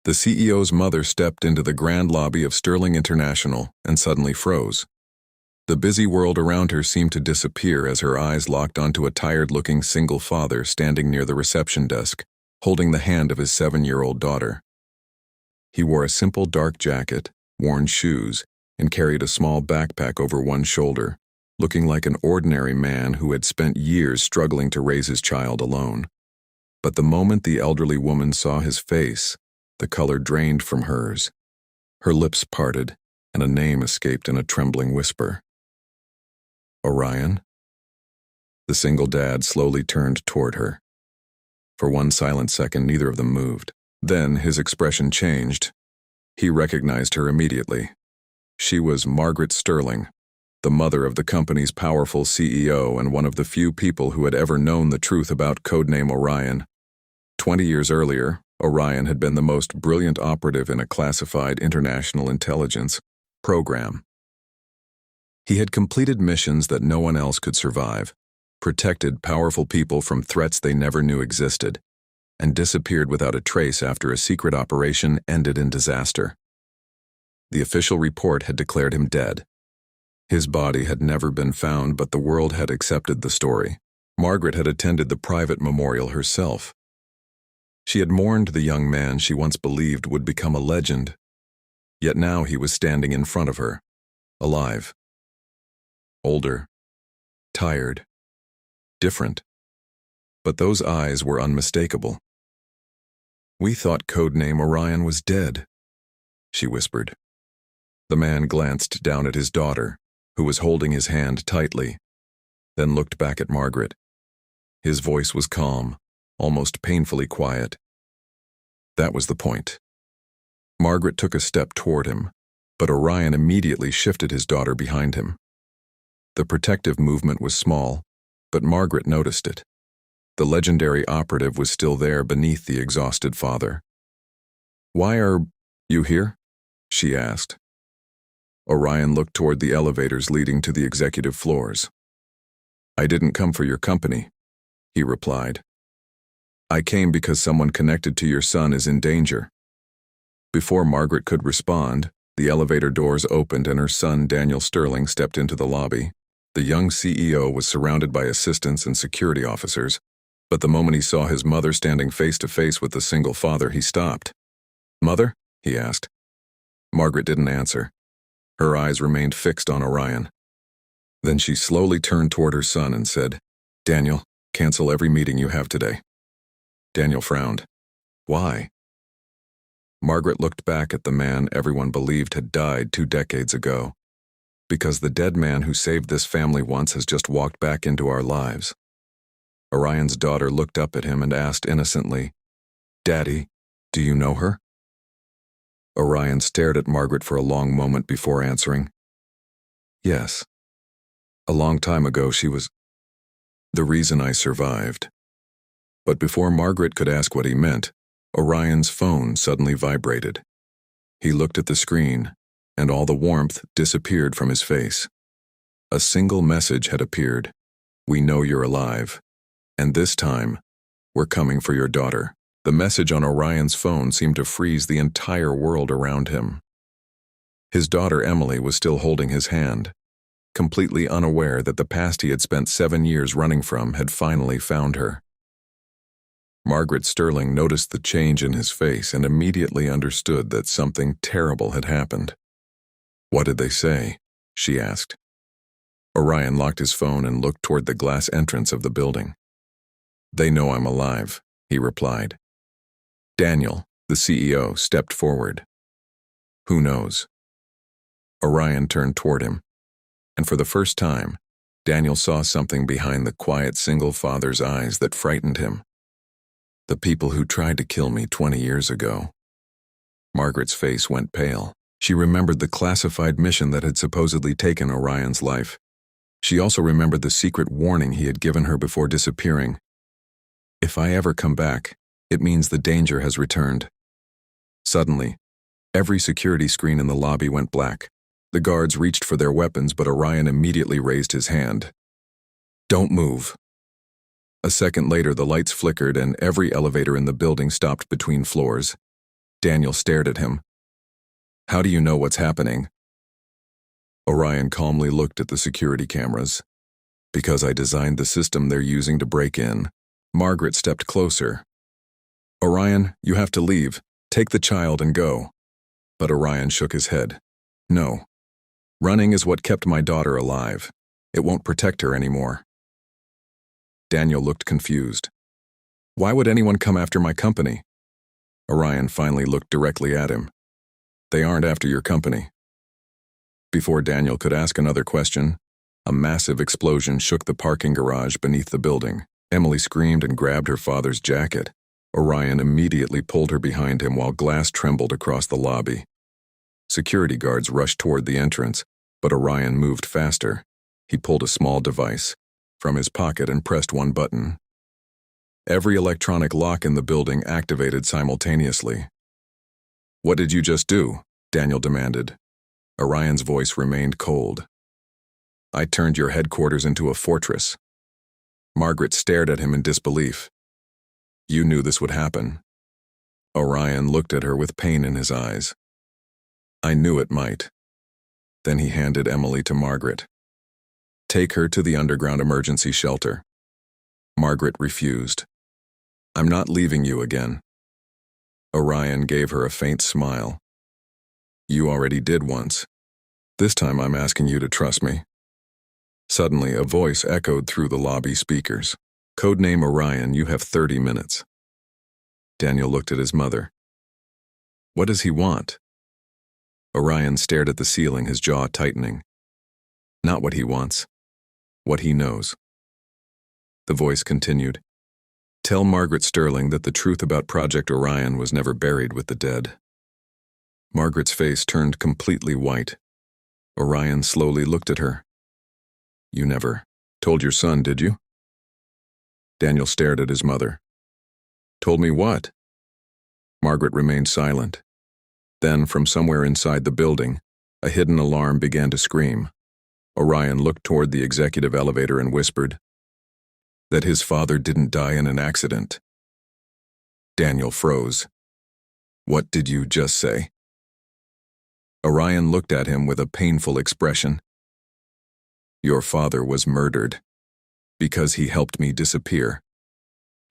The CEO's mother stepped into the grand lobby of Sterling International and suddenly froze. The busy world around her seemed to disappear as her eyes locked onto a tired-looking single father standing near the reception desk, holding the hand of his 7-year-old daughter. He wore a simple dark jacket, worn shoes, and carried a small backpack over one shoulder, looking like an ordinary man who had spent years struggling to raise his child alone. But the moment the elderly woman saw his face, the color drained from hers. Her lips parted, and a name escaped in a trembling whisper. Orion? The single dad slowly turned toward her. For one silent second, neither of them moved. Then his expression changed. He recognized her immediately. She was Margaret Sterling, the mother of the company's powerful CEO and one of the few people who had ever known the truth about Codename Orion. 20 years earlier, Orion had been the most brilliant operative in a classified international intelligence program. He had completed missions that no one else could survive, protected powerful people from threats they never knew existed, and disappeared without a trace after a secret operation ended in disaster. The official report had declared him dead. His body had never been found, but the world had accepted the story. Margaret had attended the private memorial herself. She had mourned the young man she once believed would become a legend. Yet now he was standing in front of her, alive. Older, tired, different. But those eyes were unmistakable. "We thought Codename Orion was dead," she whispered. The man glanced down at his daughter, who was holding his hand tightly, then looked back at Margaret. His voice was calm, almost painfully quiet. That was the point. Margaret took a step toward him, but Orion immediately shifted his daughter behind him. The protective movement was small, but Margaret noticed it. The legendary operative was still there beneath the exhausted father. "Why are you here?" she asked. Orion looked toward the elevators leading to the executive floors. "I didn't come for your company," he replied. "I came because someone connected to your son is in danger." Before Margaret could respond, the elevator doors opened and her son, Daniel Sterling, stepped into the lobby. The young CEO was surrounded by assistants and security officers, but the moment he saw his mother standing face to face with the single father, he stopped. "Mother?" he asked. Margaret didn't answer. Her eyes remained fixed on Orion. Then she slowly turned toward her son and said, "Daniel, cancel every meeting you have today." Daniel frowned. "Why?" Margaret looked back at the man everyone believed had died 2 decades ago. "Because the dead man who saved this family once has just walked back into our lives." Orion's daughter looked up at him and asked innocently, "Daddy, do you know her?" Orion stared at Margaret for a long moment before answering, "Yes. A long time ago she was the reason I survived." But before Margaret could ask what he meant, Orion's phone suddenly vibrated. He looked at the screen, and all the warmth disappeared from his face. A single message had appeared: "We know you're alive. And this time, we're coming for your daughter." The message on Orion's phone seemed to freeze the entire world around him. His daughter Emily was still holding his hand, completely unaware that the past he had spent 7 years running from had finally found her. Margaret Sterling noticed the change in his face and immediately understood that something terrible had happened. "What did they say?" she asked. Orion locked his phone and looked toward the glass entrance of the building. "They know I'm alive," he replied. Daniel, the CEO, stepped forward. "Who knows?" Orion turned toward him, and for the first time, Daniel saw something behind the quiet single father's eyes that frightened him. "The people who tried to kill me 20 years ago." Margaret's face went pale. She remembered the classified mission that had supposedly taken Orion's life. She also remembered the secret warning he had given her before disappearing. "If I ever come back, it means the danger has returned." Suddenly, every security screen in the lobby went black. The guards reached for their weapons, but Orion immediately raised his hand. "Don't move." A second later, the lights flickered and every elevator in the building stopped between floors. Daniel stared at him. How do you know what's happening? Orion calmly looked at the security cameras. Because I designed the system they're using to break in. Margaret stepped closer. Orion, you have to leave. Take the child and go. But Orion shook his head. No. Running is what kept my daughter alive. It won't protect her anymore. Daniel looked confused. Why would anyone come after my company? Orion finally looked directly at him. They aren't after your company. Before Daniel could ask another question, a massive explosion shook the parking garage beneath the building. Emily screamed and grabbed her father's jacket. Orion immediately pulled her behind him while glass trembled across the lobby. Security guards rushed toward the entrance, but Orion moved faster. He pulled a small device from his pocket and pressed one button. Every electronic lock in the building activated simultaneously. What did you just do? Daniel demanded. Orion's voice remained cold. I turned your headquarters into a fortress. Margaret stared at him in disbelief. You knew this would happen. Orion looked at her with pain in his eyes. I knew it might. Then he handed Emily to Margaret. Take her to the underground emergency shelter. Margaret refused. I'm not leaving you again. Orion gave her a faint smile. You already did once. This time I'm asking you to trust me. Suddenly, a voice echoed through the lobby speakers. Codename Orion, you have 30 minutes. Daniel looked at his mother. What does he want? Orion stared at the ceiling, his jaw tightening. Not what he wants. What he knows. The voice continued. Tell Margaret Sterling that the truth about Project Orion was never buried with the dead. Margaret's face turned completely white. Orion slowly looked at her. You never told your son, did you? Daniel stared at his mother. Told me what? Margaret remained silent. Then, from somewhere inside the building, a hidden alarm began to scream. Orion looked toward the executive elevator and whispered that his father didn't die in an accident. Daniel froze. What did you just say? Orion looked at him with a painful expression. Your father was murdered because he helped me disappear.